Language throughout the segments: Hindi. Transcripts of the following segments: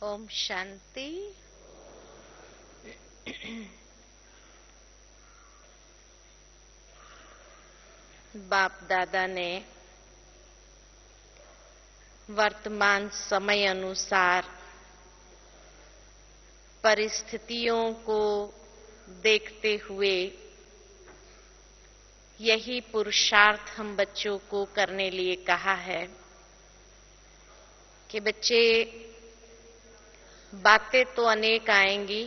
ओम शांति। बाप दादा ने वर्तमान समय अनुसार परिस्थितियों को देखते हुए यही पुरुषार्थ हम बच्चों को करने लिए कहा है कि बच्चे, बातें तो अनेक आएंगी,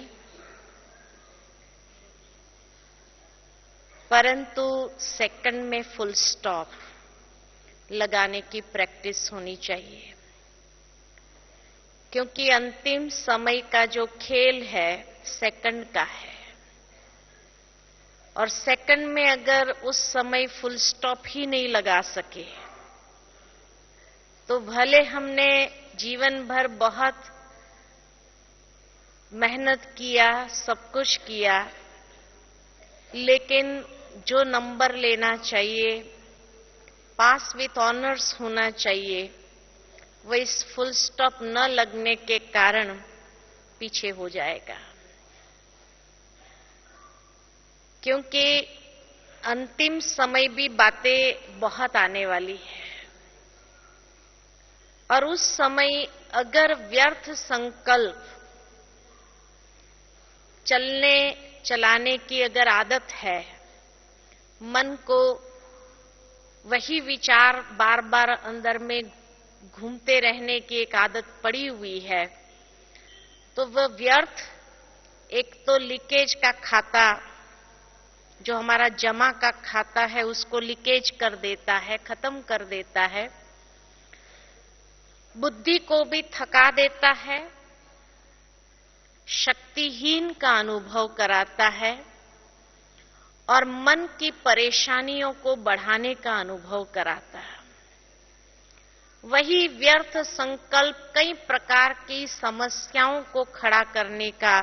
परंतु सेकंड में फुल स्टॉप लगाने की प्रैक्टिस होनी चाहिए, क्योंकि अंतिम समय का जो खेल है सेकंड का है। और सेकंड में अगर उस समय फुल स्टॉप ही नहीं लगा सके तो भले हमने जीवन भर बहुत मेहनत किया, सब कुछ किया, लेकिन जो नंबर लेना चाहिए, पास विथ ऑनर्स होना चाहिए, वो इस फुल स्टॉप न लगने के कारण पीछे हो जाएगा। क्योंकि अंतिम समय भी बातें बहुत आने वाली है और उस समय अगर व्यर्थ संकल्प चलने चलाने की अगर आदत है, मन को वही विचार बार बार अंदर में घूमते रहने की एक आदत पड़ी हुई है, तो वह व्यर्थ एक तो लीकेज का खाता, जो हमारा जमा का खाता है, उसको लीकेज कर देता है, खत्म कर देता है, बुद्धि को भी थका देता है, शक्तिहीन का अनुभव कराता है और मन की परेशानियों को बढ़ाने का अनुभव कराता है। वही व्यर्थ संकल्प कई प्रकार की समस्याओं को खड़ा करने का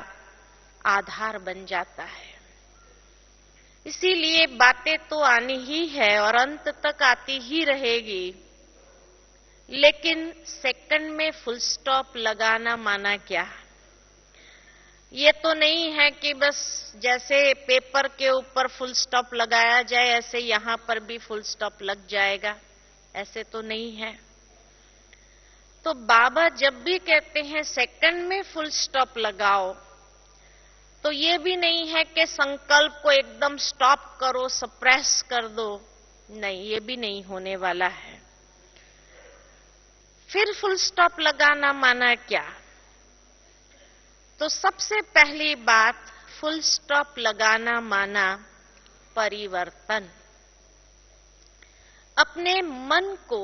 आधार बन जाता है। इसीलिए बातें तो आनी ही है और अंत तक आती ही रहेगी, लेकिन सेकंड में फुल स्टॉप लगाना माना क्या? ये तो नहीं है कि बस जैसे पेपर के ऊपर फुल स्टॉप लगाया जाए ऐसे यहां पर भी फुल स्टॉप लग जाएगा, ऐसे तो नहीं है। तो बाबा जब भी कहते हैं सेकंड में फुल स्टॉप लगाओ, तो ये भी नहीं है कि संकल्प को एकदम स्टॉप करो, सप्रेस कर दो, नहीं, ये भी नहीं होने वाला है। फिर फुल स्टॉप लगाना माना क्या? तो सबसे पहली बात, फुल स्टॉप लगाना माना परिवर्तन। अपने मन को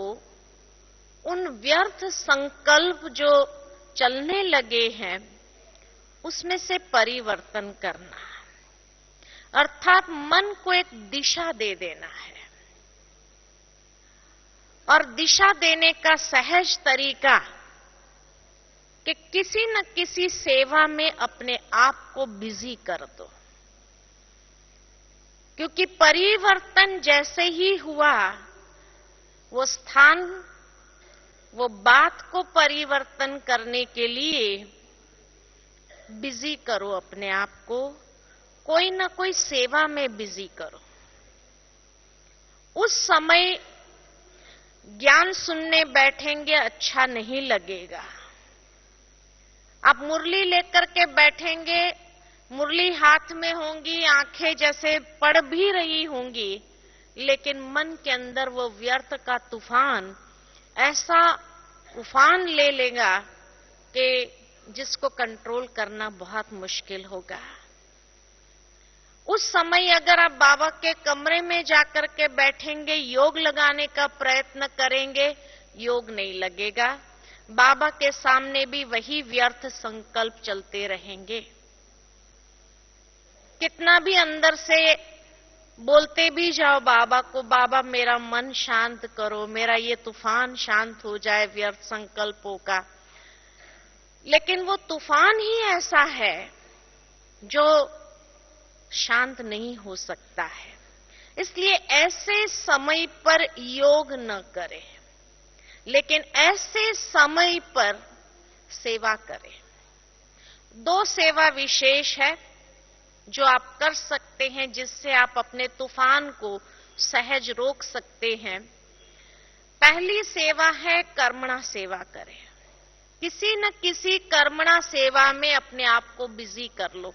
उन व्यर्थ संकल्प जो चलने लगे हैं उसमें से परिवर्तन करना, अर्थात मन को एक दिशा दे देना है। और दिशा देने का सहज तरीका कि किसी न किसी सेवा में अपने आप को बिजी कर दो, क्योंकि परिवर्तन जैसे ही हुआ, वो स्थान, वो बात को परिवर्तन करने के लिए बिजी करो अपने आप को, कोई ना कोई सेवा में बिजी करो। उस समय ज्ञान सुनने बैठेंगे, अच्छा नहीं लगेगा। आप मुरली लेकर के बैठेंगे, मुरली हाथ में होंगी, आंखें जैसे पढ़ भी रही होंगी, लेकिन मन के अंदर वो व्यर्थ का तूफान ऐसा उफान ले लेगा कि जिसको कंट्रोल करना बहुत मुश्किल होगा। उस समय अगर आप बाबा के कमरे में जाकर के बैठेंगे, योग लगाने का प्रयत्न करेंगे, योग नहीं लगेगा। बाबा के सामने भी वही व्यर्थ संकल्प चलते रहेंगे। कितना भी अंदर से बोलते भी जाओ बाबा को, बाबा मेरा मन शांत करो, मेरा ये तूफान शांत हो जाए व्यर्थ संकल्पों का, लेकिन वो तूफान ही ऐसा है जो शांत नहीं हो सकता है। इसलिए ऐसे समय पर योग न करें, लेकिन ऐसे समय पर सेवा करें। 2 सेवा विशेष है जो आप कर सकते हैं, जिससे आप अपने तूफान को सहज रोक सकते हैं। पहली सेवा है कर्मणा सेवा करें। किसी न किसी कर्मणा सेवा में अपने आप को बिजी कर लो।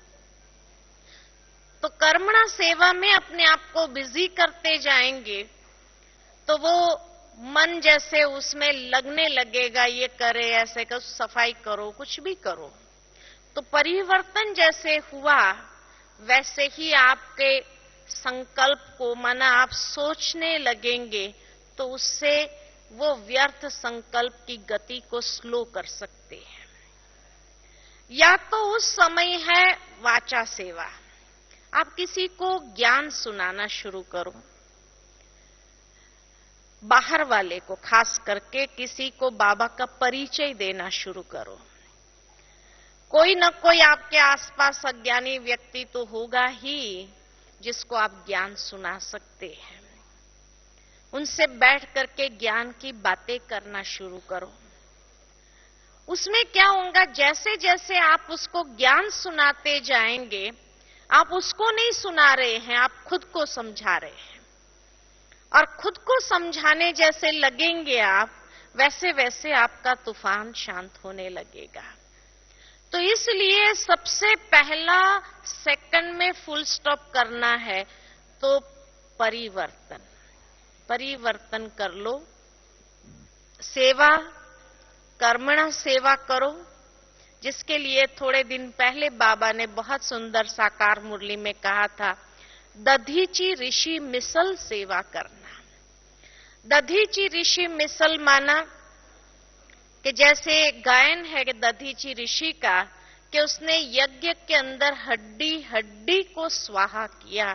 तो कर्मणा सेवा में अपने आप को बिजी करते जाएंगे तो वो मन जैसे उसमें लगने लगेगा, ये करे, ऐसे करो, सफाई करो, कुछ भी करो। तो परिवर्तन जैसे हुआ वैसे ही आपके संकल्प को माना आप सोचने लगेंगे, तो उससे वो व्यर्थ संकल्प की गति को स्लो कर सकते हैं। या तो उस समय है वाचा सेवा, आप किसी को ज्ञान सुनाना शुरू करो, बाहर वाले को, खास करके किसी को बाबा का परिचय देना शुरू करो। कोई न कोई आपके आसपास अज्ञानी व्यक्ति तो होगा ही जिसको आप ज्ञान सुना सकते हैं। उनसे बैठ करके ज्ञान की बातें करना शुरू करो। उसमें क्या होगा, जैसे जैसे आप उसको ज्ञान सुनाते जाएंगे, आप उसको नहीं सुना रहे हैं, आप खुद को समझा रहे हैं। और खुद को समझाने जैसे लगेंगे आप, वैसे वैसे आपका तूफान शांत होने लगेगा। तो इसलिए सबसे पहला सेकंड में फुल स्टॉप करना है तो परिवर्तन कर लो। सेवा, कर्मणा सेवा करो, जिसके लिए थोड़े दिन पहले बाबा ने बहुत सुंदर साकार मुरली में कहा था, दधीची ऋषि मिसल सेवा करना। दधीची ऋषि मिसल माना कि जैसे गायन है कि दधीची ऋषि का, कि उसने यज्ञ के अंदर हड्डी हड्डी को स्वाहा किया।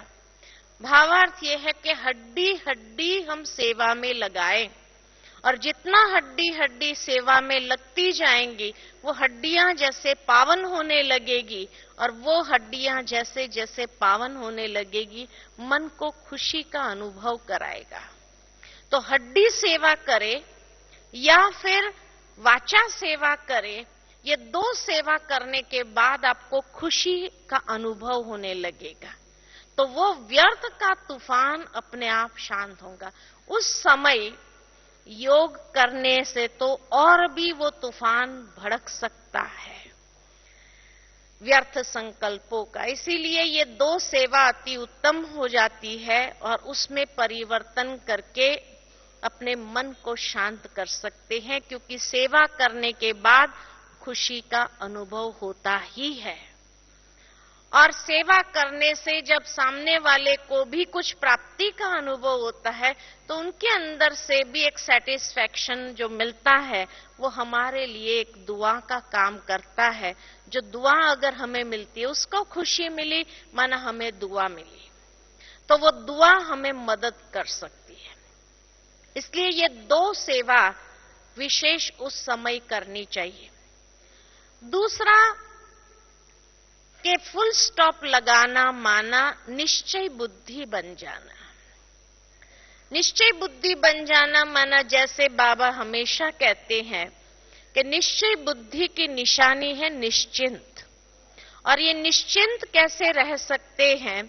भावार्थ यह है कि हड्डी हड्डी हम सेवा में लगाएं, और जितना हड्डी हड्डी सेवा में लगती जाएंगी, वो हड्डियां जैसे पावन होने लगेगी, और वो हड्डियां जैसे जैसे पावन होने लगेगी, मन को खुशी का अनुभव कराएगा। तो हड्डी सेवा करे या फिर वाचा सेवा करे, ये 2 सेवा करने के बाद आपको खुशी का अनुभव होने लगेगा। तो वो व्यर्थ का तूफान अपने आप शांत होगा। उस समय योग करने से तो और भी वो तूफान भड़क सकता है व्यर्थ संकल्पों का। इसीलिए ये 2 सेवा अति उत्तम हो जाती है, और उसमें परिवर्तन करके अपने मन को शांत कर सकते हैं, क्योंकि सेवा करने के बाद खुशी का अनुभव होता ही है। और सेवा करने से जब सामने वाले को भी कुछ प्राप्ति का अनुभव होता है, तो उनके अंदर से भी एक सेटिस्फैक्शन जो मिलता है, वो हमारे लिए एक दुआ का काम करता है। जो दुआ अगर हमें मिलती है, उसको खुशी मिली, माना हमें दुआ मिली, तो वो दुआ हमें मदद कर सकती है। इसलिए ये 2 सेवा विशेष उस समय करनी चाहिए। दूसरा कि फुल स्टॉप लगाना माना निश्चय बुद्धि बन जाना। निश्चय बुद्धि बन जाना माना, जैसे बाबा हमेशा कहते हैं कि निश्चय बुद्धि की निशानी है निश्चिंत। और ये निश्चिंत कैसे रह सकते हैं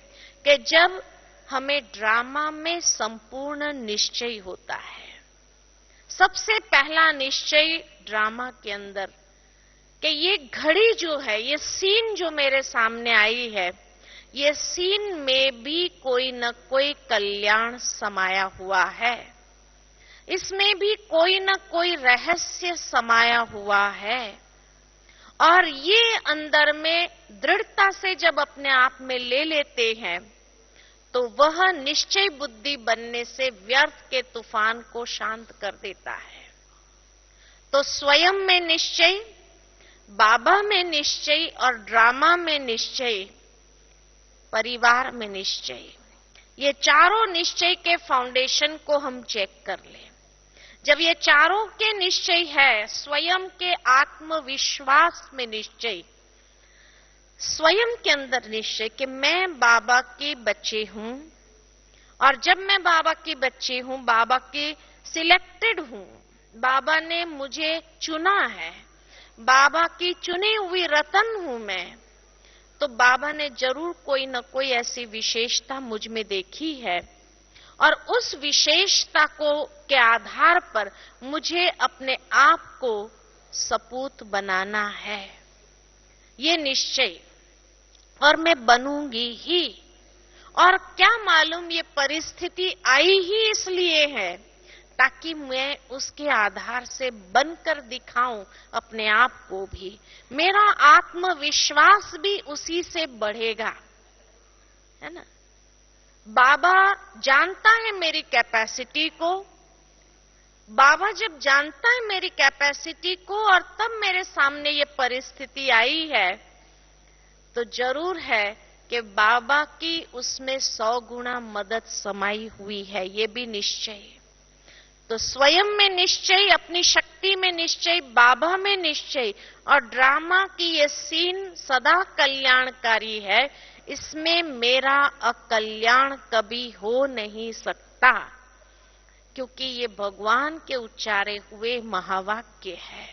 कि जब हमें ड्रामा में संपूर्ण निश्चय होता है। सबसे पहला निश्चय ड्रामा के अंदर कि ये घड़ी जो है, ये सीन जो मेरे सामने आई है, ये सीन में भी कोई न कोई कल्याण समाया हुआ है, इसमें भी कोई न कोई रहस्य समाया हुआ है। और ये अंदर में दृढ़ता से जब अपने आप में ले लेते हैं, तो वह निश्चय बुद्धि बनने से व्यर्थ के तूफान को शांत कर देता है। तो स्वयं में निश्चय, बाबा में निश्चय और ड्रामा में निश्चय, परिवार में निश्चय, ये चारों निश्चय के फाउंडेशन को हम चेक कर लें। जब ये चारों के निश्चय है, स्वयं के आत्मविश्वास में निश्चय, स्वयं के अंदर निश्चय कि मैं बाबा के बच्चे हूं, और जब मैं बाबा की बच्ची हूं, बाबा की सिलेक्टेड हूं, बाबा ने मुझे चुना है, बाबा की चुनी हुई रतन हूं मैं, तो बाबा ने जरूर कोई न कोई ऐसी विशेषता मुझ में देखी है और उस विशेषता को के आधार पर मुझे अपने आप को सपूत बनाना है, ये निश्चय, और मैं बनूंगी ही। और क्या मालूम ये परिस्थिति आई ही इसलिए है ताकि मैं उसके आधार से बनकर दिखाऊं अपने आप को भी। मेरा आत्मविश्वास भी उसी से बढ़ेगा, है ना। बाबा जानता है मेरी कैपेसिटी को, बाबा जब जानता है मेरी कैपेसिटी को और तब मेरे सामने ये परिस्थिति आई है, तो जरूर है कि बाबा की उसमें 100 गुना मदद समाई हुई है, ये भी निश्चय है। तो स्वयं में निश्चय, अपनी शक्ति में निश्चय, बाबा में निश्चय, और ड्रामा की ये सीन सदा कल्याणकारी है, इसमें मेरा अकल्याण कभी हो नहीं सकता, क्योंकि ये भगवान के उच्चारे हुए महावाक्य है।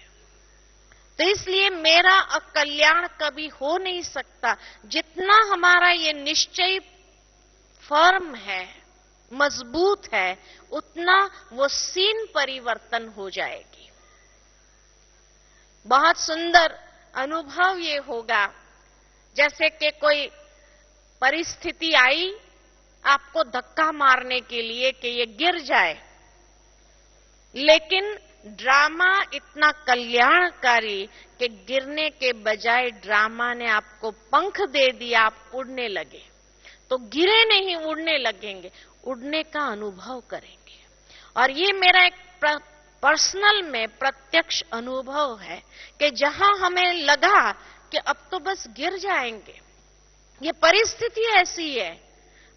तो इसलिए मेरा अकल्याण कभी हो नहीं सकता। जितना हमारा ये निश्चय फर्म है, मजबूत है, उतना वो सीन परिवर्तन हो जाएगी। बहुत सुंदर अनुभव ये होगा, जैसे कि कोई परिस्थिति आई आपको धक्का मारने के लिए कि ये गिर जाए, लेकिन ड्रामा इतना कल्याणकारी कि गिरने के बजाय ड्रामा ने आपको पंख दे दिया, आप उड़ने लगे। तो गिरे नहीं, उड़ने लगेंगे, उड़ने का अनुभव करेंगे। और ये मेरा एक पर्सनल में प्रत्यक्ष अनुभव है कि जहां हमें लगा कि अब तो बस गिर जाएंगे, ये परिस्थिति ऐसी है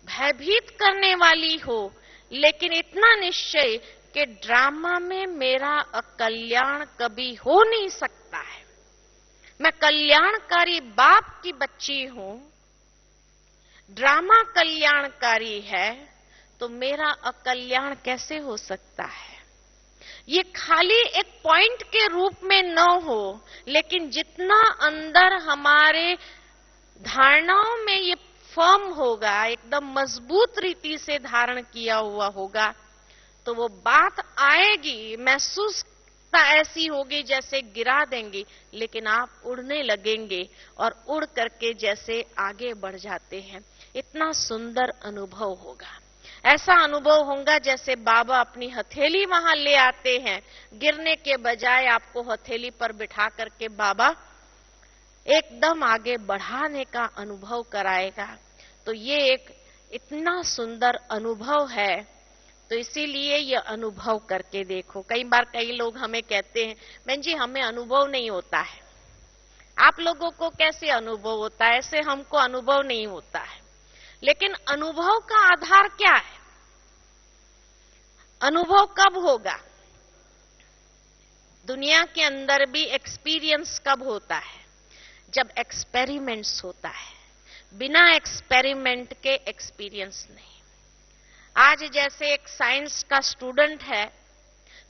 भयभीत करने वाली हो, लेकिन इतना निश्चय कि ड्रामा में मेरा अकल्याण कभी हो नहीं सकता है। मैं कल्याणकारी बाप की बच्ची हूं, ड्रामा कल्याणकारी है, तो मेरा अकल्याण कैसे हो सकता है। ये खाली एक पॉइंट के रूप में न हो, लेकिन जितना अंदर हमारे धारणाओं में ये फर्म होगा, एकदम मजबूत रीति से धारण किया हुआ होगा, तो वो बात आएगी, महसूस ऐसी होगी जैसे गिरा देंगी, लेकिन आप उड़ने लगेंगे और उड़ करके जैसे आगे बढ़ जाते हैं। इतना सुंदर अनुभव होगा। ऐसा अनुभव होगा जैसे बाबा अपनी हथेली वहां ले आते हैं, गिरने के बजाय आपको हथेली पर बिठा करके बाबा एकदम आगे बढ़ाने का अनुभव कराएगा। तो ये एक इतना सुंदर अनुभव है। तो इसीलिए ये अनुभव करके देखो। कई बार कई लोग हमें कहते हैं, बहन जी हमें अनुभव नहीं होता है। आप लोगों को कैसे अनुभव होता है? ऐसे हमको अनुभव नहीं होता है। लेकिन अनुभव का आधार क्या है? अनुभव कब होगा? दुनिया के अंदर भी एक्सपीरियंस कब होता है? जब एक्सपेरिमेंट्स होता है। बिना एक्सपेरिमेंट के एक्सपीरियंस नहीं। आज जैसे एक साइंस का स्टूडेंट है,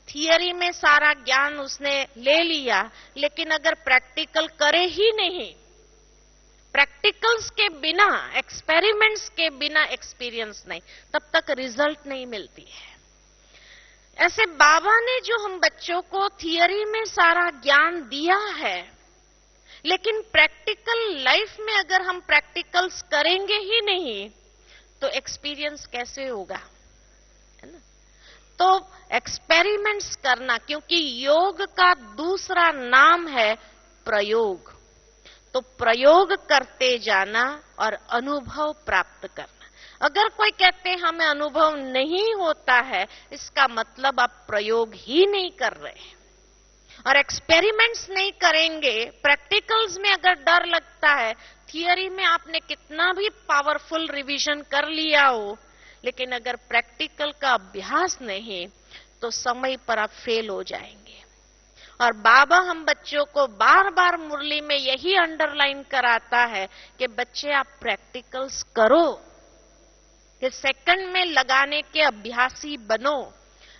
थियरी में सारा ज्ञान उसने ले लिया, लेकिन अगर प्रैक्टिकल करे ही नहीं, प्रैक्टिकल्स के बिना, एक्सपेरिमेंट्स के बिना एक्सपीरियंस नहीं, तब तक रिजल्ट नहीं मिलती है। ऐसे बाबा ने जो हम बच्चों को थियरी में सारा ज्ञान दिया है, लेकिन प्रैक्टिकल लाइफ में अगर हम प्रैक्टिकल्स करेंगे ही नहीं, तो एक्सपीरियंस कैसे होगा, है ना। तो एक्सपेरिमेंट्स करना, क्योंकि योग का दूसरा नाम है प्रयोग। तो प्रयोग करते जाना और अनुभव प्राप्त करना। अगर कोई कहते हैं हमें अनुभव नहीं होता है, इसका मतलब आप प्रयोग ही नहीं कर रहे हैं और एक्सपेरिमेंट्स नहीं करेंगे। प्रैक्टिकल्स में अगर डर लगता है, थियरी में आपने कितना भी पावरफुल रिवीजन कर लिया हो, लेकिन अगर प्रैक्टिकल का अभ्यास नहीं, तो समय पर आप फेल हो जाएंगे। और बाबा हम बच्चों को बार बार मुरली में यही अंडरलाइन कराता है कि बच्चे आप प्रैक्टिकल्स करो, कि सेकंड में लगाने के अभ्यासी बनो।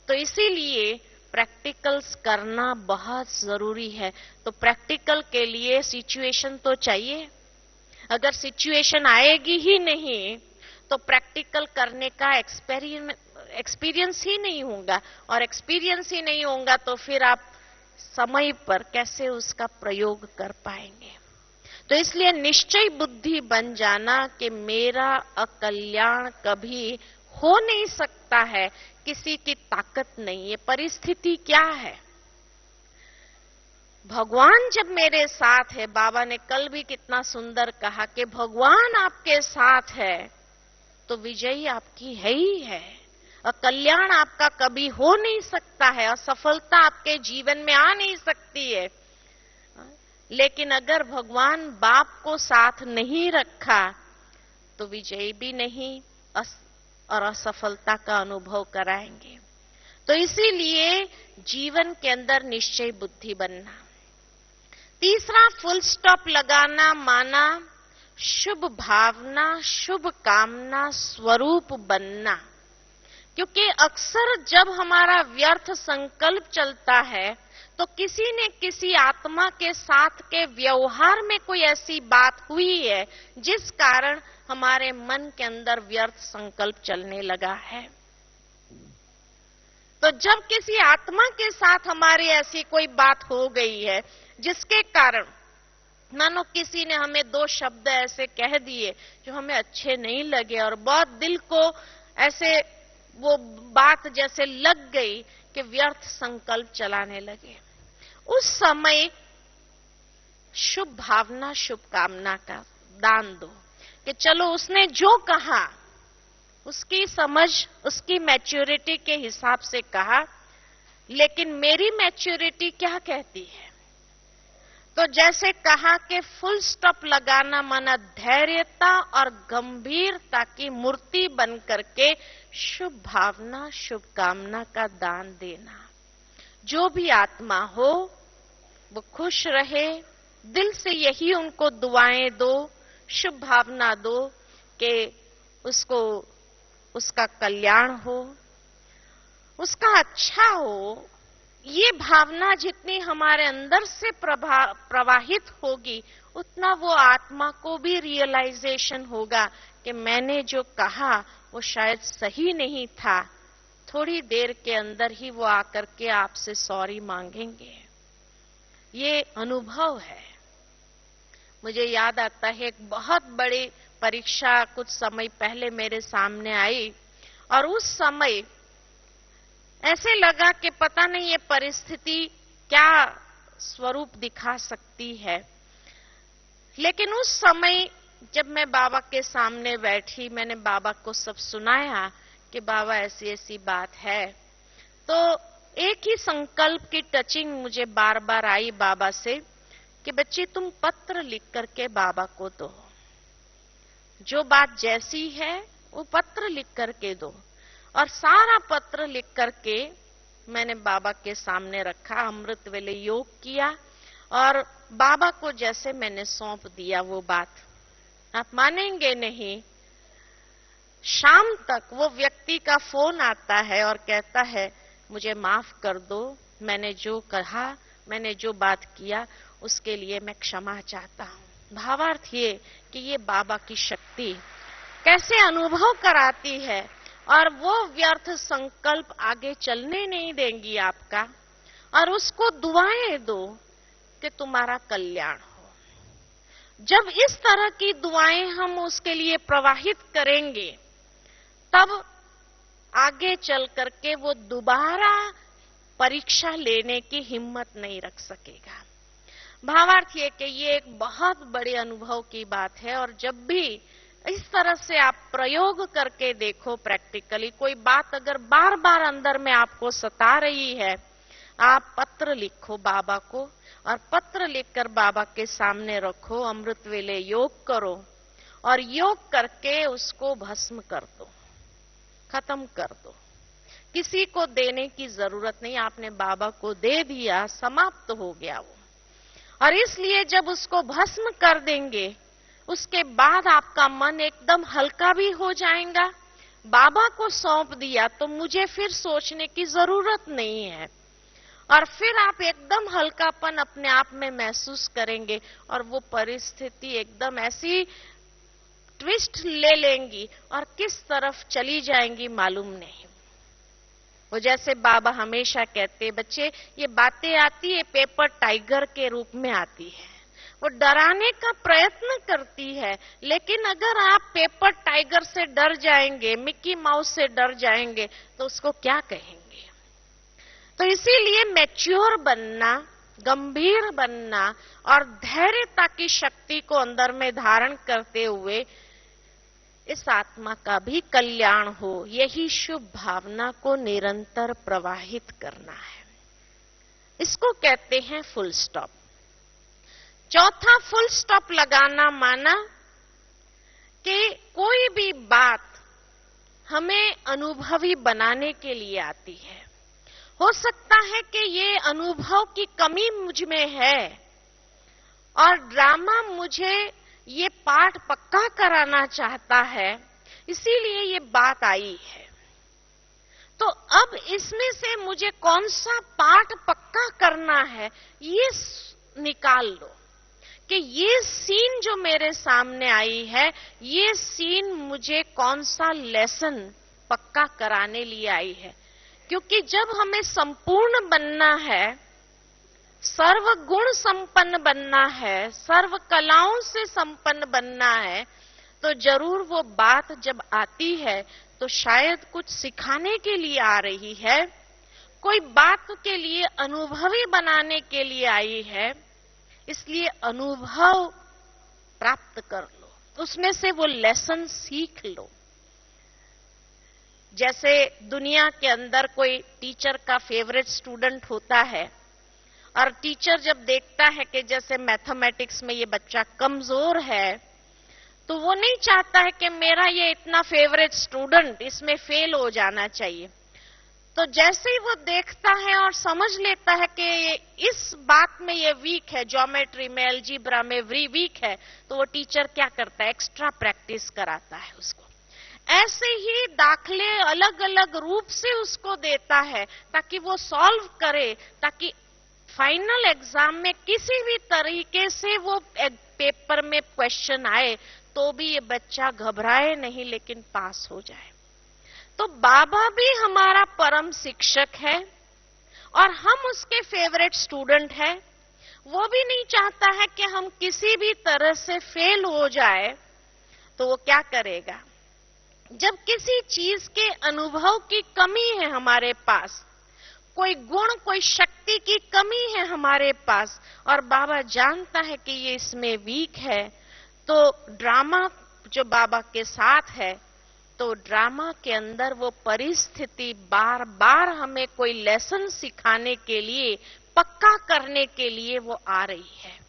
तो इसीलिए प्रैक्टिकल्स करना बहुत जरूरी है। तो प्रैक्टिकल के लिए सिचुएशन तो चाहिए। अगर सिचुएशन आएगी ही नहीं तो प्रैक्टिकल करने का एक्सपीरियंस ही नहीं होगा, और एक्सपीरियंस ही नहीं होगा तो फिर आप समय पर कैसे उसका प्रयोग कर पाएंगे। तो इसलिए निश्चय बुद्धि बन जाना कि मेरा अकल्याण कभी हो नहीं सकता है, किसी की ताकत नहीं है। परिस्थिति क्या है, भगवान जब मेरे साथ है, बाबा ने कल भी कितना सुंदर कहा कि भगवान आपके साथ है तो विजयी आपकी है ही है। अकल्याण आपका कभी हो नहीं सकता है, असफलता आपके जीवन में आ नहीं सकती है। लेकिन अगर भगवान बाप को साथ नहीं रखा तो विजयी भी नहीं और असफलता का अनुभव कराएंगे। तो इसीलिए जीवन के अंदर निश्चय बुद्धि बनना। तीसरा, फुल स्टॉप लगाना माना शुभ भावना, शुभ कामना स्वरूप बनना। क्योंकि अक्सर जब हमारा व्यर्थ संकल्प चलता है तो किसी ने किसी आत्मा के साथ के व्यवहार में कोई ऐसी बात हुई है जिस कारण हमारे मन के अंदर व्यर्थ संकल्प चलने लगा है। तो जब किसी आत्मा के साथ हमारी ऐसी कोई बात हो गई है जिसके कारण मानो किसी ने हमें दो शब्द ऐसे कह दिए जो हमें अच्छे नहीं लगे और बहुत दिल को ऐसे वो बात जैसे लग गई कि व्यर्थ संकल्प चलाने लगे, उस समय शुभ भावना, शुभ कामना का दान दो कि चलो उसने जो कहा उसकी समझ, उसकी मैच्योरिटी के हिसाब से कहा, लेकिन मेरी मैच्योरिटी क्या कहती है। तो जैसे कहा कि फुल स्टॉप लगाना माना धैर्यता और गंभीरता की मूर्ति बन करके शुभ भावना, शुभ कामना का दान देना। जो भी आत्मा हो वो खुश रहे, दिल से यही उनको दुआएं दो, शुभ भावना दो कि उसको उसका कल्याण हो, उसका अच्छा हो। ये भावना जितनी हमारे अंदर से प्रवाहित होगी उतना वो आत्मा को भी रियलाइजेशन होगा कि मैंने जो कहा वो शायद सही नहीं था। थोड़ी देर के अंदर ही वो आकर के आपसे सॉरी मांगेंगे। ये अनुभव है। मुझे याद आता है एक बहुत बड़ी परीक्षा कुछ समय पहले मेरे सामने आई और उस समय ऐसे लगा कि पता नहीं ये परिस्थिति क्या स्वरूप दिखा सकती है। लेकिन उस समय जब मैं बाबा के सामने बैठी, मैंने बाबा को सब सुनाया कि बाबा ऐसी ऐसी बात है। तो एक ही संकल्प की टचिंग मुझे बार बार आई बाबा से कि बच्ची तुम पत्र लिख करके बाबा को दो, जो बात जैसी है वो पत्र लिख करके दो। और सारा पत्र लिख करके मैंने बाबा के सामने रखा, अमृत वेले योग किया और बाबा को जैसे मैंने सौंप दिया वो बात, आप मानेंगे नहीं, शाम तक वो व्यक्ति का फोन आता है और कहता है मुझे माफ कर दो, मैंने जो कहा, मैंने जो बात किया उसके लिए मैं क्षमा चाहता हूं। भावार्थ ये कि ये बाबा की शक्ति कैसे अनुभव कराती है और वो व्यर्थ संकल्प आगे चलने नहीं देंगी आपका, और उसको दुआएं दो कि तुम्हारा कल्याण हो। जब इस तरह की दुआएं हम उसके लिए प्रवाहित करेंगे तब आगे चल करके वो दोबारा परीक्षा लेने की हिम्मत नहीं रख सकेगा। भावार्थ ये कि ये एक बहुत बड़े अनुभव की बात है। और जब भी इस तरह से आप प्रयोग करके देखो प्रैक्टिकली, कोई बात अगर बार बार अंदर में आपको सता रही है, आप पत्र लिखो बाबा को और पत्र लिखकर बाबा के सामने रखो, अमृत वेले योग करो और योग करके उसको भस्म कर दो, खत्म कर दो। किसी को देने की जरूरत नहीं, आपने बाबा को दे दिया, समाप्त हो गया वो। और इसलिए जब उसको भस्म कर देंगे उसके बाद आपका मन एकदम हल्का भी हो जाएगा। बाबा को सौंप दिया तो मुझे फिर सोचने की जरूरत नहीं है, और फिर आप एकदम हल्कापन अपने आप में महसूस करेंगे और वो परिस्थिति एकदम ऐसी ट्विस्ट ले लेंगी और किस तरफ चली जाएंगी मालूम नहीं। वो जैसे बाबा हमेशा कहते, बच्चे ये बातें आती है पेपर टाइगर के रूप में आती है, वो डराने का प्रयत्न करती है, लेकिन अगर आप पेपर टाइगर से डर जाएंगे, मिक्की माउस से डर जाएंगे तो उसको क्या कहेंगे। तो इसीलिए मैच्योर बनना, गंभीर बनना और धैर्यता की शक्ति को अंदर में धारण करते हुए इस आत्मा का भी कल्याण हो, यही शुभ भावना को निरंतर प्रवाहित करना है। इसको कहते हैं फुल स्टॉप। चौथा फुल स्टॉप लगाना माना कि कोई भी बात हमें अनुभवी बनाने के लिए आती है। हो सकता है कि ये अनुभव की कमी मुझ में है और ड्रामा मुझे ये पाठ पक्का कराना चाहता है, इसीलिए ये बात आई है। तो अब इसमें से मुझे कौन सा पाठ पक्का करना है ये निकाल लो कि ये सीन जो मेरे सामने आई है, ये सीन मुझे कौन सा लेसन पक्का कराने लिए आई है। क्योंकि जब हमें संपूर्ण बनना है, सर्व गुण संपन्न बनना है, सर्व कलाओं से संपन्न बनना है, तो जरूर वो बात जब आती है तो शायद कुछ सिखाने के लिए आ रही है, कोई बात के लिए अनुभवी बनाने के लिए आई है। इसलिए अनुभव प्राप्त कर लो, उसमें से वो लेसन सीख लो। जैसे दुनिया के अंदर कोई टीचर का फेवरेट स्टूडेंट होता है और टीचर जब देखता है कि जैसे मैथमेटिक्स में ये बच्चा कमजोर है, तो वो नहीं चाहता है कि मेरा ये इतना फेवरेट स्टूडेंट इसमें फेल हो जाना चाहिए। तो जैसे ही वो देखता है और समझ लेता है कि इस बात में ये वीक है, ज्योमेट्री में, अलजेब्रा में वीक है, तो वो टीचर क्या करता है, एक्स्ट्रा प्रैक्टिस कराता है उसको। ऐसे ही दाखले अलग अलग रूप से उसको देता है ताकि वो सॉल्व करे, ताकि फाइनल एग्जाम में किसी भी तरीके से वो पेपर में क्वेश्चन आए तो भी ये बच्चा घबराए नहीं, लेकिन पास हो जाए। तो बाबा भी हमारा परम शिक्षक है और हम उसके फेवरेट स्टूडेंट हैं। वो भी नहीं चाहता है कि हम किसी भी तरह से फेल हो जाए। तो वो क्या करेगा, जब किसी चीज के अनुभव की कमी है हमारे पास, कोई गुण, कोई शक्ति की कमी है हमारे पास और बाबा जानता है कि ये इसमें वीक है, तो ड्रामा जो बाबा के साथ है, तो ड्रामा के अंदर वो परिस्थिति बार बार हमें कोई लेसन सिखाने के लिए, पक्का करने के लिए वो आ रही है।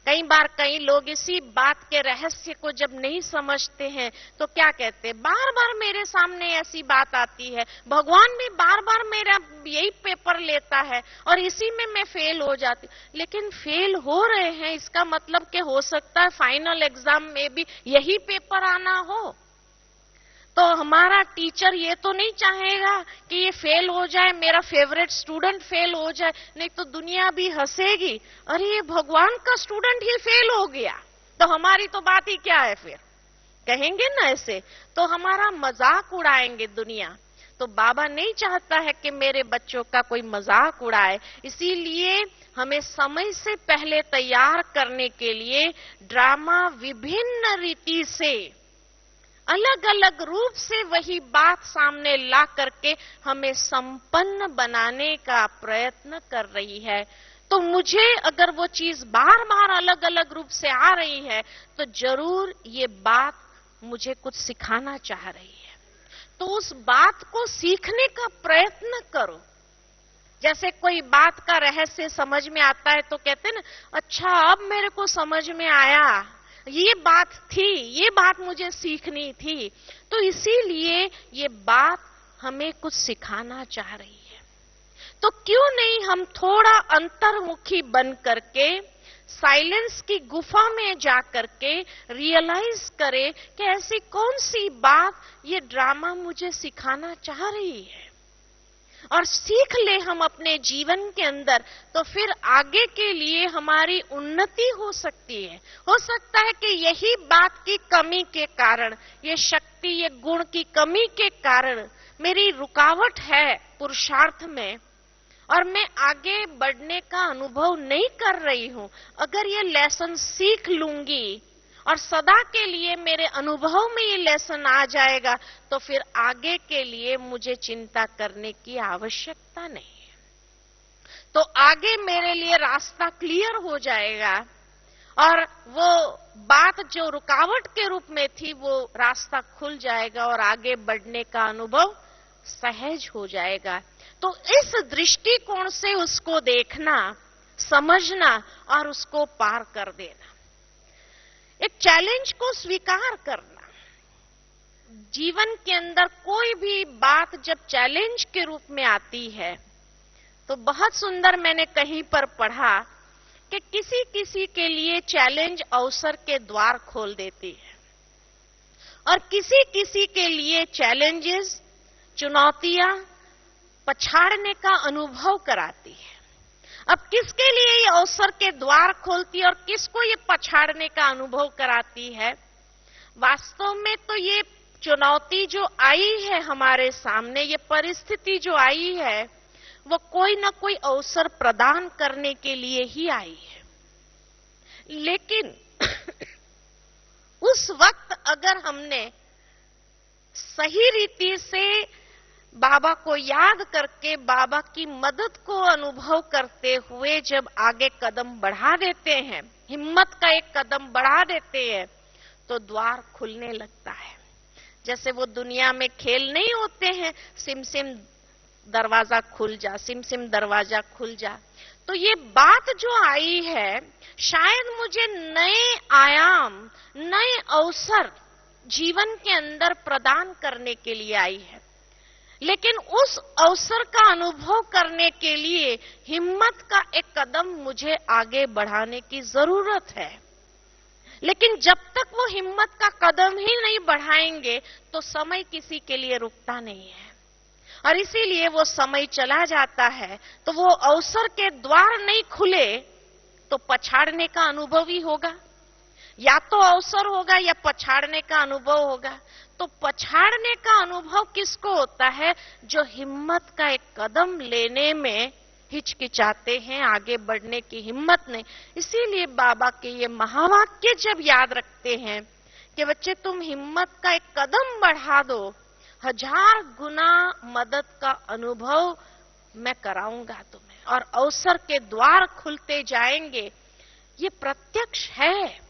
कई बार कई लोग इसी बात के रहस्य को जब नहीं समझते हैं तो क्या कहते हैं, बार बार मेरे सामने ऐसी बात आती है, भगवान भी बार बार मेरा यही पेपर लेता है और इसी में मैं फेल हो जाती। लेकिन फेल हो रहे हैं इसका मतलब कि हो सकता है फाइनल एग्जाम में भी यही पेपर आना हो। तो हमारा टीचर ये तो नहीं चाहेगा कि ये फेल हो जाए, मेरा फेवरेट स्टूडेंट फेल हो जाए, नहीं तो दुनिया भी हंसेगी, अरे ये भगवान का स्टूडेंट ही फेल हो गया, तो हमारी तो बात ही क्या है, फिर कहेंगे ना ऐसे, तो हमारा मजाक उड़ाएंगे दुनिया। तो बाबा नहीं चाहता है कि मेरे बच्चों का कोई मजाक उड़ाए, इसीलिए हमें समय से पहले तैयार करने के लिए ड्रामा विभिन्न रीति से, अलग अलग रूप से वही बात सामने ला करके हमें संपन्न बनाने का प्रयत्न कर रही है। तो मुझे अगर वो चीज बार बार अलग अलग रूप से आ रही है तो जरूर ये बात मुझे कुछ सिखाना चाह रही है। तो उस बात को सीखने का प्रयत्न करो। जैसे कोई बात का रहस्य समझ में आता है तो कहते हैं ना, अच्छा अब मेरे को समझ में आया, ये बात थी, ये बात मुझे सीखनी थी। तो इसीलिए ये बात हमें कुछ सिखाना चाह रही है। तो क्यों नहीं हम थोड़ा अंतर्मुखी बन करके साइलेंस की गुफा में जा करके रियलाइज करें कि ऐसी कौन सी बात ये ड्रामा मुझे सिखाना चाह रही है। और सीख ले हम अपने जीवन के अंदर, तो फिर आगे के लिए हमारी उन्नति हो सकती है। हो सकता है कि यही बात की कमी के कारण, ये शक्ति, ये गुण की कमी के कारण मेरी रुकावट है पुरुषार्थ में, और मैं आगे बढ़ने का अनुभव नहीं कर रही हूं। अगर ये लेसन सीख लूंगी और सदा के लिए मेरे अनुभव में ये लेसन आ जाएगा, तो फिर आगे के लिए मुझे चिंता करने की आवश्यकता नहीं है। तो आगे मेरे लिए रास्ता क्लियर हो जाएगा, और वो बात जो रुकावट के रूप में थी, वो रास्ता खुल जाएगा और आगे बढ़ने का अनुभव सहज हो जाएगा। तो इस दृष्टिकोण से उसको देखना, समझना और उसको पार कर देना। एक चैलेंज को स्वीकार करना। जीवन के अंदर कोई भी बात जब चैलेंज के रूप में आती है, तो बहुत सुंदर मैंने कहीं पर पढ़ा कि किसी किसी के लिए चैलेंज अवसर के द्वार खोल देती है, और किसी किसी के लिए चैलेंजेस, चुनौतियां पछाड़ने का अनुभव कराती है। अब किसके लिए ये अवसर के द्वार खोलती है और किसको ये पछाड़ने का अनुभव कराती है? वास्तव में तो ये चुनौती जो आई है हमारे सामने, ये परिस्थिति जो आई है, वो कोई ना कोई अवसर प्रदान करने के लिए ही आई है। लेकिन उस वक्त अगर हमने सही रीति से बाबा को याद करके, बाबा की मदद को अनुभव करते हुए जब आगे कदम बढ़ा देते हैं, हिम्मत का एक कदम बढ़ा देते हैं, तो द्वार खुलने लगता है। जैसे वो दुनिया में खेल नहीं होते हैं, सिम सिम दरवाजा खुल जा, सिम सिम दरवाजा खुल जा। तो ये बात जो आई है, शायद मुझे नए आयाम, नए अवसर जीवन के अंदर प्रदान करने के लिए आई है। लेकिन उस अवसर का अनुभव करने के लिए हिम्मत का एक कदम मुझे आगे बढ़ाने की जरूरत है। लेकिन जब तक वो हिम्मत का कदम ही नहीं बढ़ाएंगे, तो समय किसी के लिए रुकता नहीं है, और इसीलिए वो समय चला जाता है। तो वो अवसर के द्वार नहीं खुले तो पछाड़ने का अनुभव ही होगा, या तो अवसर होगा या पछाड़ने का अनुभव होगा। तो पछाड़ने का अनुभव किसको होता है? जो हिम्मत का एक कदम लेने में हिचकिचाते हैं, आगे बढ़ने की हिम्मत नहीं। इसीलिए बाबा के ये महावाक्य जब याद रखते हैं कि बच्चे तुम हिम्मत का एक कदम बढ़ा दो, 1000 गुना मदद का अनुभव मैं कराऊंगा तुम्हें, और अवसर के द्वार खुलते जाएंगे। ये प्रत्यक्ष है,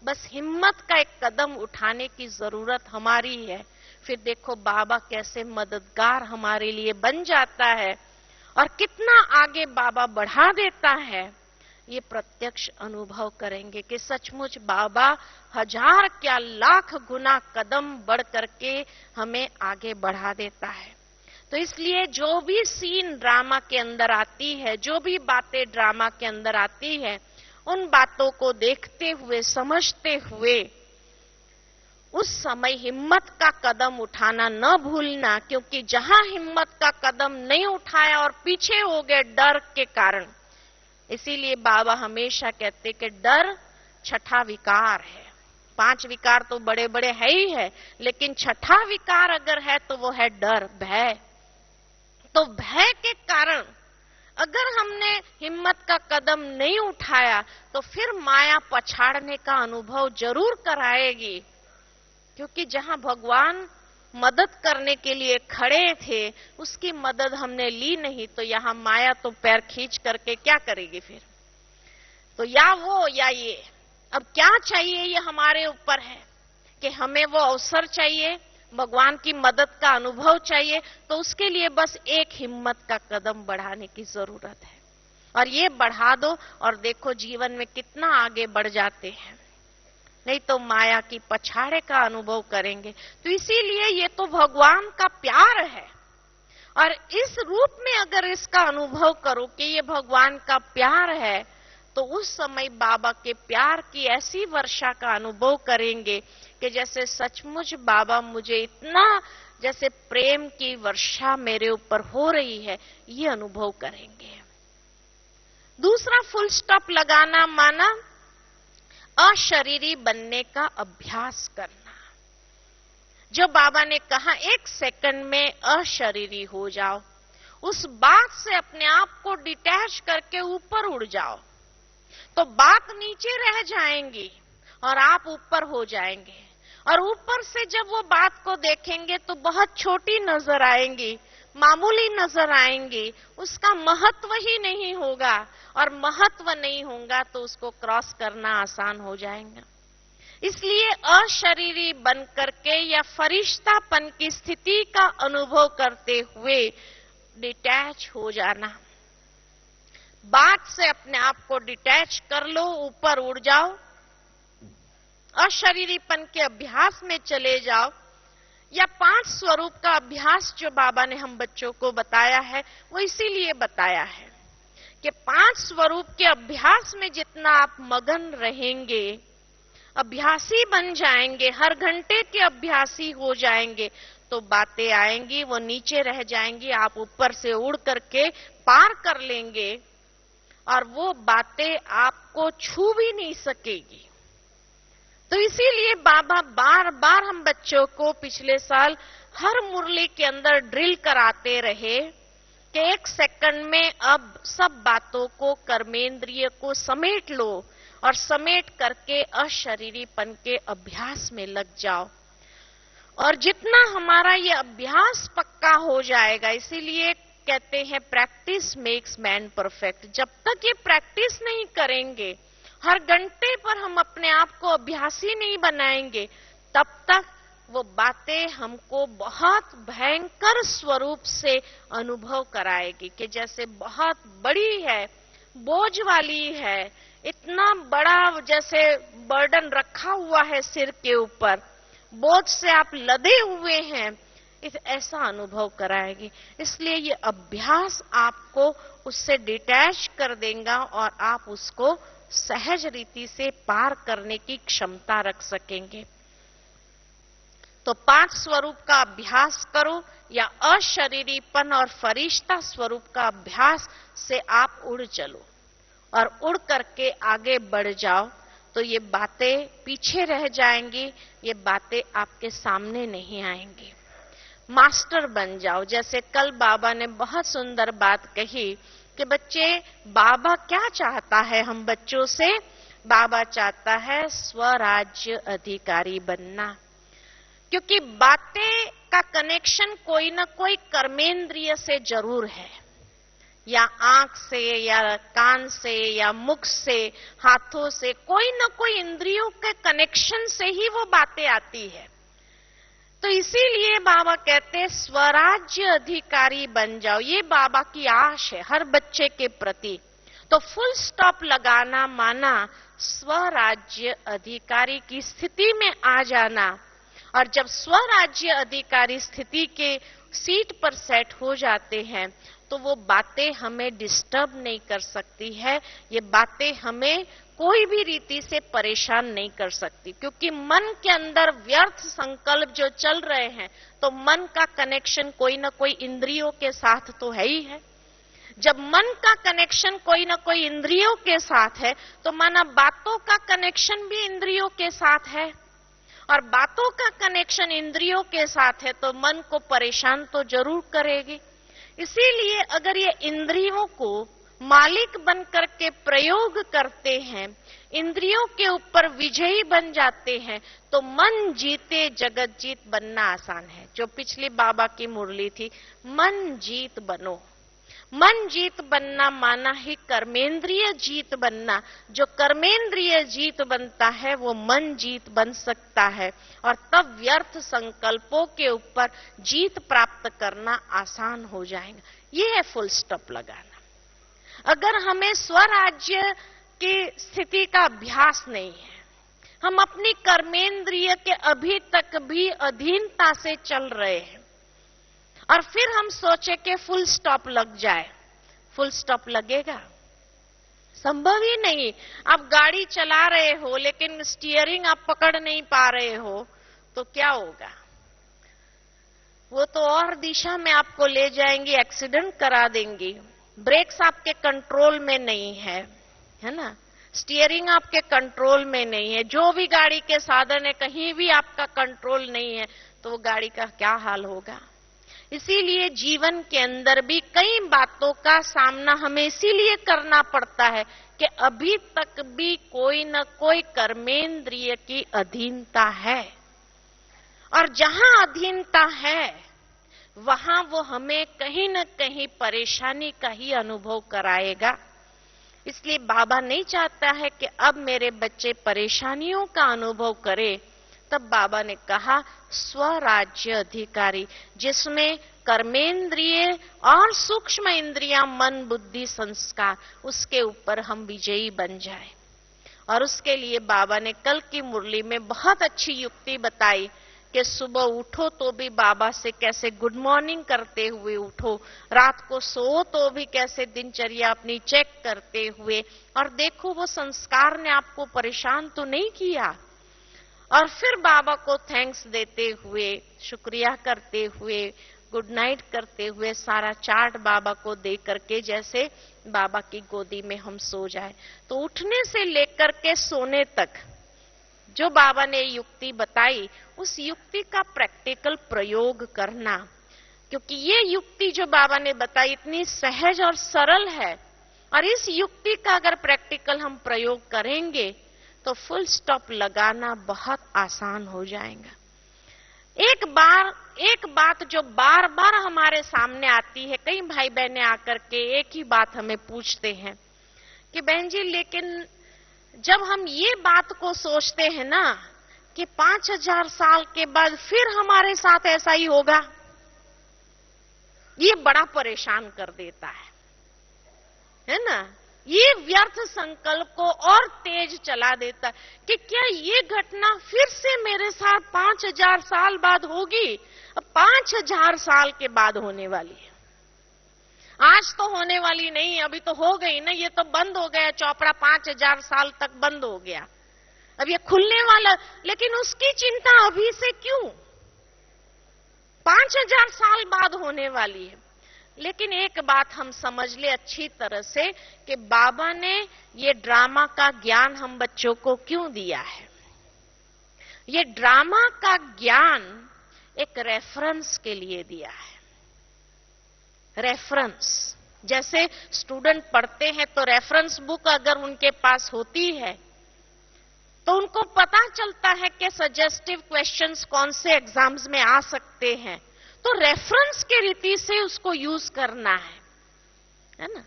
बस हिम्मत का एक कदम उठाने की जरूरत हमारी है। फिर देखो बाबा कैसे मददगार हमारे लिए बन जाता है, और कितना आगे बाबा बढ़ा देता है। ये प्रत्यक्ष अनुभव करेंगे कि सचमुच बाबा 1000 क्या लाख गुना कदम बढ़ करके हमें आगे बढ़ा देता है। तो इसलिए जो भी सीन ड्रामा के अंदर आती है, जो भी बातें ड्रामा के अंदर आती है, उन बातों को देखते हुए, समझते हुए उस समय हिम्मत का कदम उठाना न भूलना। क्योंकि जहां हिम्मत का कदम नहीं उठाया और पीछे हो गए डर के कारण, इसीलिए बाबा हमेशा कहते कि डर छठा विकार है। 5 विकार तो बड़े बड़े है ही है, लेकिन छठा विकार अगर है तो वो है डर, भय। तो भय के कारण अगर हमने हिम्मत का कदम नहीं उठाया, तो फिर माया पछाड़ने का अनुभव जरूर कराएगी। क्योंकि जहां भगवान मदद करने के लिए खड़े थे, उसकी मदद हमने ली नहीं, तो यहां माया तो पैर खींच करके क्या करेगी फिर? तो या वो या ये। अब क्या चाहिए, ये हमारे ऊपर है कि हमें वो अवसर चाहिए, भगवान की मदद का अनुभव चाहिए। तो उसके लिए बस एक हिम्मत का कदम बढ़ाने की जरूरत है, और ये बढ़ा दो और देखो जीवन में कितना आगे बढ़ जाते हैं। नहीं तो माया की पछाड़े का अनुभव करेंगे। तो इसीलिए ये तो भगवान का प्यार है, और इस रूप में अगर इसका अनुभव करो कि ये भगवान का प्यार है, तो उस समय बाबा के प्यार की ऐसी वर्षा का अनुभव करेंगे कि जैसे सचमुच बाबा मुझे इतना जैसे प्रेम की वर्षा मेरे ऊपर हो रही है, ये अनुभव करेंगे। दूसरा फुल स्टॉप लगाना माना अशरीरी बनने का अभ्यास करना। जो बाबा ने कहा 1 सेकंड में अशरीरी हो जाओ, उस बात से अपने आप को डिटैच करके ऊपर उड़ जाओ, तो बात नीचे रह जाएंगी और आप ऊपर हो जाएंगे। और ऊपर से जब वो बात को देखेंगे तो बहुत छोटी नजर आएंगी, मामूली नजर आएंगी, उसका महत्व ही नहीं होगा, और महत्व नहीं होगा तो उसको क्रॉस करना आसान हो जाएगा। इसलिए अशरीरी बन करके या फरिश्तापन की स्थिति का अनुभव करते हुए डिटैच हो जाना, बात से अपने आप को डिटैच कर लो, ऊपर उड़ जाओ, अशरीरीपन के अभ्यास में चले जाओ। या 5 स्वरूप का अभ्यास जो बाबा ने हम बच्चों को बताया है, वो इसीलिए बताया है कि 5 स्वरूप के अभ्यास में जितना आप मगन रहेंगे, अभ्यासी बन जाएंगे, हर घंटे के अभ्यासी हो जाएंगे, तो बातें आएंगी, वो नीचे रह जाएंगी, आप ऊपर से उड़ करके पार कर लेंगे और वो बातें आपको छू भी नहीं सकेगी। तो इसीलिए बाबा बार बार हम बच्चों को पिछले साल हर मुरली के अंदर ड्रिल कराते रहे कि 1 सेकंड में अब सब बातों को, कर्मेंद्रिय को समेट लो और समेट करके अशरीरीपन के अभ्यास में लग जाओ। और जितना हमारा ये अभ्यास पक्का हो जाएगा, इसीलिए कहते हैं प्रैक्टिस मेक्स मैन परफेक्ट। जब तक ये प्रैक्टिस नहीं करेंगे, हर घंटे पर हम अपने आप को अभ्यासी नहीं बनाएंगे, तब तक वो बातें हमको बहुत भयंकर स्वरूप से अनुभव कराएगी कि जैसे बहुत बड़ी है, बोझ वाली है, इतना बड़ा जैसे बर्डन रखा हुआ है सिर के ऊपर, बोझ से आप लदे हुए हैं, ऐसा अनुभव कराएगी। इसलिए ये अभ्यास आपको उससे डिटैच कर देगा और आप उसको सहज रीति से पार करने की क्षमता रख सकेंगे। तो 5 स्वरूप का अभ्यास करो या अशरीरीपन और फरिश्ता स्वरूप का अभ्यास से आप उड़ चलो और उड़ करके आगे बढ़ जाओ, तो ये बातें पीछे रह जाएंगी, ये बातें आपके सामने नहीं आएंगी। मास्टर बन जाओ। जैसे कल बाबा ने बहुत सुंदर बात कही कि बच्चे, बाबा क्या चाहता है हम बच्चों से? बाबा चाहता है स्वराज्य अधिकारी बनना, क्योंकि बातें का कनेक्शन कोई ना कोई कर्मेंद्रिय से जरूर है, या आंख से या कान से या मुख से, हाथों से, कोई ना कोई इंद्रियों के कनेक्शन से ही वो बातें आती है। तो इसीलिए बाबा कहते हैं स्वराज्य अधिकारी बन जाओ। ये बाबा की आश है हर बच्चे के प्रति। तो फुल स्टॉप लगाना माना स्वराज्य अधिकारी की स्थिति में आ जाना, और जब स्वराज्य अधिकारी स्थिति के सीट पर सेट हो जाते हैं तो वो बातें हमें डिस्टर्ब नहीं कर सकती है, ये बातें हमें कोई भी रीति से परेशान नहीं कर सकती, क्योंकि मन के अंदर व्यर्थ संकल्प जो चल रहे हैं, तो मन का कनेक्शन कोई ना कोई इंद्रियों के साथ तो है ही है। जब मन का कनेक्शन कोई ना कोई इंद्रियों के साथ है, तो माना बातों का कनेक्शन भी इंद्रियों के साथ है, और बातों का कनेक्शन इंद्रियों के साथ है तो मन को परेशान तो जरूर करेगी। इसीलिए अगर ये इंद्रियों को मालिक बन करके प्रयोग करते हैं, इंद्रियों के ऊपर विजयी बन जाते हैं, तो मन जीते जगत जीत बनना आसान है। जो पिछली बाबा की मुरली थी, मन जीत बनो। मन जीत बनना माना ही कर्मेंद्रिय जीत बनना। जो कर्मेंद्रिय जीत बनता है वो मन जीत बन सकता है, और तब व्यर्थ संकल्पों के ऊपर जीत प्राप्त करना आसान हो जाएगा। ये है फुल स्टॉप लगाना। अगर हमें स्वराज्य की स्थिति का अभ्यास नहीं है, हम अपनी कर्मेंद्रिय के अभी तक भी अधीनता से चल रहे हैं, और फिर हम सोचे कि फुल स्टॉप लग जाए, फुल स्टॉप लगेगा? संभव ही नहीं। आप गाड़ी चला रहे हो लेकिन स्टीयरिंग आप पकड़ नहीं पा रहे हो, तो क्या होगा? वो तो और दिशा में आपको ले जाएंगी, एक्सीडेंट करा देंगी। ब्रेक्स आपके कंट्रोल में नहीं है ना, स्टीयरिंग आपके कंट्रोल में नहीं है, जो भी गाड़ी के साधन है कहीं भी आपका कंट्रोल नहीं है, तो वो गाड़ी का क्या हाल होगा। इसीलिए जीवन के अंदर भी कई बातों का सामना हमें इसीलिए करना पड़ता है कि अभी तक भी कोई न कोई कर्मेंद्रिय की अधीनता है, और जहां अधीनता है वहां वो हमें कहीं न कहीं परेशानी का ही अनुभव कराएगा। इसलिए बाबा नहीं चाहता है कि अब मेरे बच्चे परेशानियों का अनुभव करें। तब बाबा ने कहा स्वराज्य अधिकारी, जिसमें कर्मेंद्रिय और सूक्ष्म इंद्रियां, मन, बुद्धि, संस्कार, उसके ऊपर हम विजयी बन जाए। और उसके लिए बाबा ने कल की मुरली में बहुत अच्छी युक्ति बताई कि सुबह उठो तो भी बाबा से कैसे गुड मॉर्निंग करते हुए उठो, रात को सो तो भी कैसे दिनचर्या अपनी चेक करते हुए, और देखो वो संस्कार ने आपको परेशान तो नहीं किया। और फिर बाबा को थैंक्स देते हुए, शुक्रिया करते हुए, गुड नाइट करते हुए सारा चार्ट बाबा को दे करके जैसे बाबा की गोदी में हम सो जाए। तो उठने से लेकर के सोने तक जो बाबा ने युक्ति बताई, उस युक्ति का प्रैक्टिकल प्रयोग करना, क्योंकि ये युक्ति जो बाबा ने बताई इतनी सहज और सरल है, और इस युक्ति का अगर प्रैक्टिकल हम प्रयोग करेंगे तो फुल स्टॉप लगाना बहुत आसान हो जाएगा। एक बात जो बार बार हमारे सामने आती है, कई भाई बहनें आकर के एक ही बात हमें पूछते हैं कि बहन जी, लेकिन जब हम ये बात को सोचते हैं ना कि 5000 साल के बाद फिर हमारे साथ ऐसा ही होगा, ये बड़ा परेशान कर देता है ना। ये व्यर्थ संकल्प को और तेज चला देता है कि क्या ये घटना फिर से मेरे साथ 5000 साल बाद होगी। अब 5000 साल के बाद होने वाली है, आज तो होने वाली नहीं, अभी तो हो गई ना, ये तो बंद हो गया चौपड़ा, 5000 साल तक बंद हो गया, अब ये खुलने वाला। लेकिन उसकी चिंता अभी से क्यों, 5000 साल बाद होने वाली है। लेकिन एक बात हम समझ ले अच्छी तरह से कि बाबा ने ये ड्रामा का ज्ञान हम बच्चों को क्यों दिया है। ये ड्रामा का ज्ञान एक रेफरेंस के लिए दिया है। रेफरेंस, जैसे स्टूडेंट पढ़ते हैं तो रेफरेंस बुक अगर उनके पास होती है तो उनको पता चलता है कि सजेस्टिव क्वेश्चंस कौन से एग्जाम्स में आ सकते हैं, तो रेफरेंस के रीति से उसको यूज करना है ना।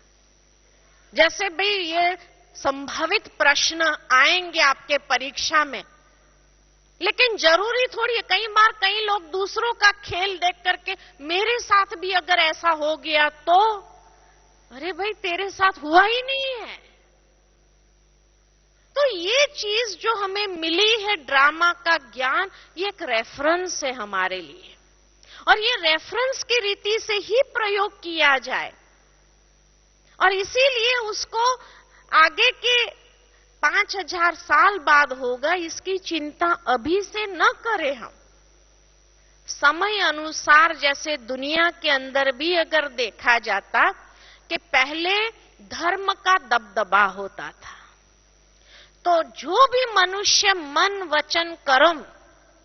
जैसे भाई ये संभावित प्रश्न आएंगे आपके परीक्षा में, लेकिन जरूरी थोड़ी है, कई बार कई लोग दूसरों का खेल देख करके मेरे साथ भी अगर ऐसा हो गया तो, अरे भाई तेरे साथ हुआ ही नहीं है। तो ये चीज जो हमें मिली है ड्रामा का ज्ञान, ये एक रेफरेंस है हमारे लिए, और ये रेफरेंस की रीति से ही प्रयोग किया जाए, और इसीलिए उसको आगे के 5000 साल बाद होगा इसकी चिंता अभी से न करें हम। समय अनुसार जैसे दुनिया के अंदर भी अगर देखा जाता कि पहले धर्म का दबदबा होता था, तो जो भी मनुष्य मन वचन कर्म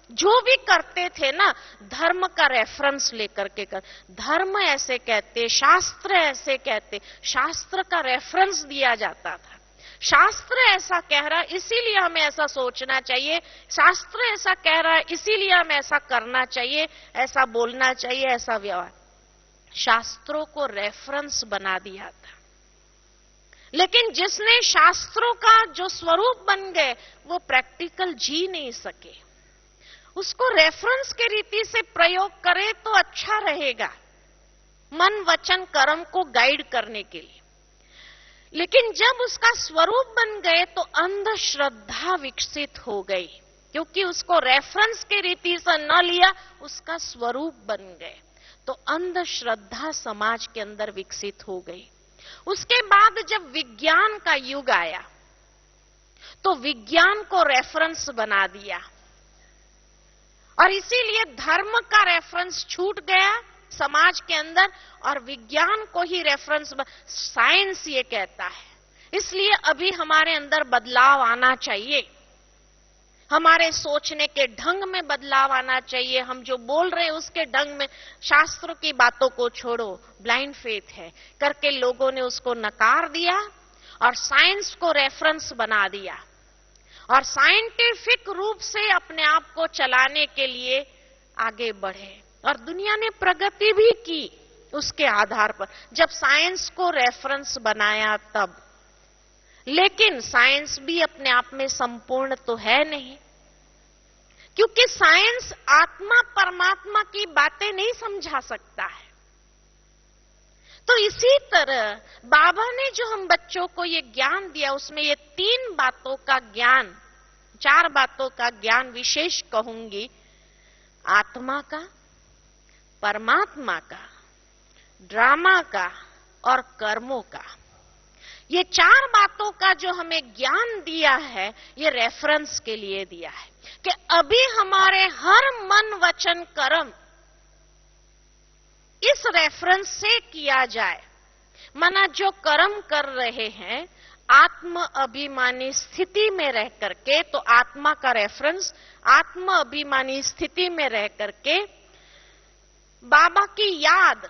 जो भी करते थे ना, धर्म का रेफरेंस लेकर के कर, धर्म ऐसे कहते, शास्त्र ऐसे कहते, शास्त्र का रेफरेंस दिया जाता था। शास्त्र ऐसा कह रहा है इसीलिए हमें ऐसा सोचना चाहिए, शास्त्र ऐसा कह रहा है इसीलिए हमें ऐसा करना चाहिए, ऐसा बोलना चाहिए, ऐसा व्यवहार। शास्त्रों को रेफरेंस बना दिया था। लेकिन जिसने शास्त्रों का जो स्वरूप बन गए वो प्रैक्टिकल जी नहीं सके, उसको रेफरेंस के रीति से प्रयोग करे तो अच्छा रहेगा मन वचन कर्म को गाइड करने के लिए। लेकिन जब उसका स्वरूप बन गए तो अंधश्रद्धा विकसित हो गई, क्योंकि उसको रेफरेंस के रीति से न लिया, उसका स्वरूप बन गए, तो अंधश्रद्धा समाज के अंदर विकसित हो गई। उसके बाद जब विज्ञान का युग आया तो विज्ञान को रेफरेंस बना दिया, और इसीलिए धर्म का रेफरेंस छूट गया समाज के अंदर और विज्ञान को ही रेफरेंस, साइंस ये कहता है। इसलिए अभी हमारे अंदर बदलाव आना चाहिए, हमारे सोचने के ढंग में बदलाव आना चाहिए। हम जो बोल रहे हैं उसके ढंग में, शास्त्रों की बातों को छोड़ो, ब्लाइंड फेथ है करके लोगों ने उसको नकार दिया और साइंस को रेफरेंस बना दिया और साइंटिफिक रूप से अपने आप को चलाने के लिए आगे बढ़े और दुनिया ने प्रगति भी की उसके आधार पर, जब साइंस को रेफरेंस बनाया तब। लेकिन साइंस भी अपने आप में संपूर्ण तो है नहीं, क्योंकि साइंस आत्मा परमात्मा की बातें नहीं समझा सकता है। तो इसी तरह बाबा ने जो हम बच्चों को ये ज्ञान दिया, उसमें ये 3 बातों का ज्ञान, 4 बातों का ज्ञान विशेष कहूंगी, आत्मा का, परमात्मा का, ड्रामा का और कर्मों का। ये 4 बातों का जो हमें ज्ञान दिया है, ये रेफरेंस के लिए दिया है कि अभी हमारे हर मन वचन कर्म इस रेफरेंस से किया जाए। माना जो कर्म कर रहे हैं आत्म अभिमानी स्थिति में रह करके, तो आत्मा का रेफरेंस आत्म अभिमानी स्थिति में रह करके, बाबा की याद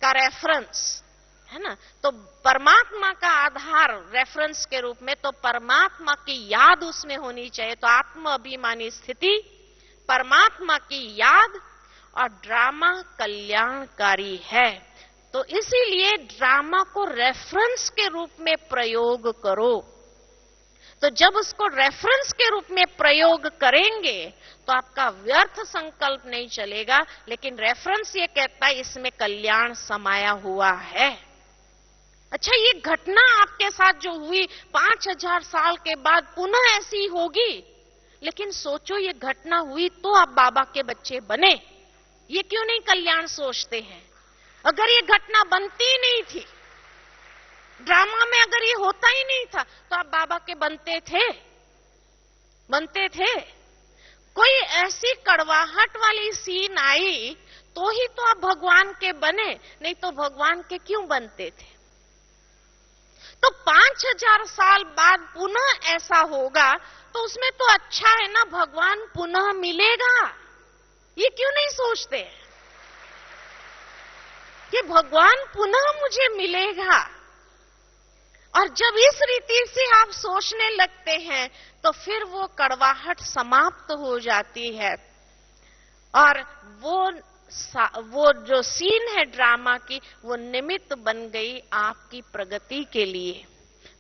का रेफरेंस है ना, तो परमात्मा का आधार रेफरेंस के रूप में, तो परमात्मा की याद उसमें होनी चाहिए। तो आत्म अभिमानी स्थिति, परमात्मा की याद और ड्रामा कल्याणकारी है। तो इसीलिए ड्रामा को रेफरेंस के रूप में प्रयोग करो। तो जब उसको रेफरेंस के रूप में प्रयोग करेंगे तो आपका व्यर्थ संकल्प नहीं चलेगा, लेकिन रेफरेंस ये कहता है इसमें कल्याण समाया हुआ है। अच्छा, ये घटना आपके साथ जो हुई 5000 साल के बाद पुनः ऐसी होगी, लेकिन सोचो ये घटना हुई तो आप बाबा के बच्चे बने। ये क्यों नहीं कल्याण सोचते हैं? अगर ये घटना बनती ही नहीं थी, ड्रामा में अगर ये होता ही नहीं था, तो आप बाबा के बनते थे? कोई ऐसी कड़वाहट वाली सीन आई तो ही तो आप भगवान के बने, नहीं तो भगवान के क्यों बनते थे? तो 5000 साल बाद पुनः ऐसा होगा तो उसमें तो अच्छा है ना, भगवान पुनः मिलेगा। ये क्यों नहीं सोचते कि भगवान पुनः मुझे मिलेगा? और जब इस रीति से आप सोचने लगते हैं तो फिर वो कड़वाहट समाप्त हो जाती है और वो जो सीन है ड्रामा की, वो निमित्त बन गई आपकी प्रगति के लिए।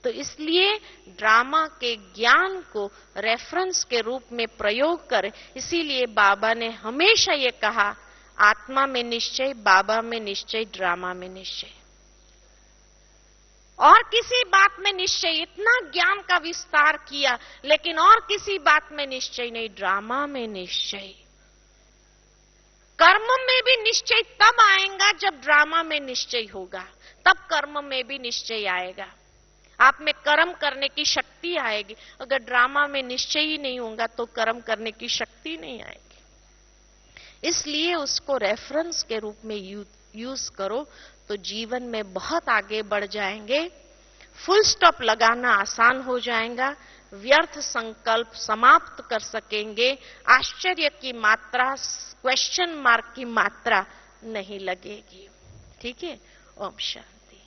तो इसलिए ड्रामा के ज्ञान को रेफरेंस के रूप में प्रयोग करें। इसीलिए बाबा ने हमेशा ये कहा, आत्मा में निश्चय, बाबा में निश्चय, ड्रामा में निश्चय। और किसी बात में निश्चय, इतना ज्ञान का विस्तार किया, लेकिन और किसी बात में निश्चय नहीं, ड्रामा में निश्चय। कर्म में भी निश्चय तब आएगा जब ड्रामा में निश्चय होगा, तब कर्म में भी निश्चय आएगा। आप में कर्म करने की शक्ति आएगी। अगर ड्रामा में निश्चय ही नहीं होगा तो कर्म करने की शक्ति नहीं आएगी। इसलिए उसको रेफरेंस के रूप में यूज करो तो जीवन में बहुत आगे बढ़ जाएंगे। फुल स्टॉप लगाना आसान हो जाएगा, व्यर्थ संकल्प समाप्त कर सकेंगे, आश्चर्य की मात्रा, क्वेश्चन मार्क की मात्रा नहीं लगेगी। ठीक है, ओम शांति।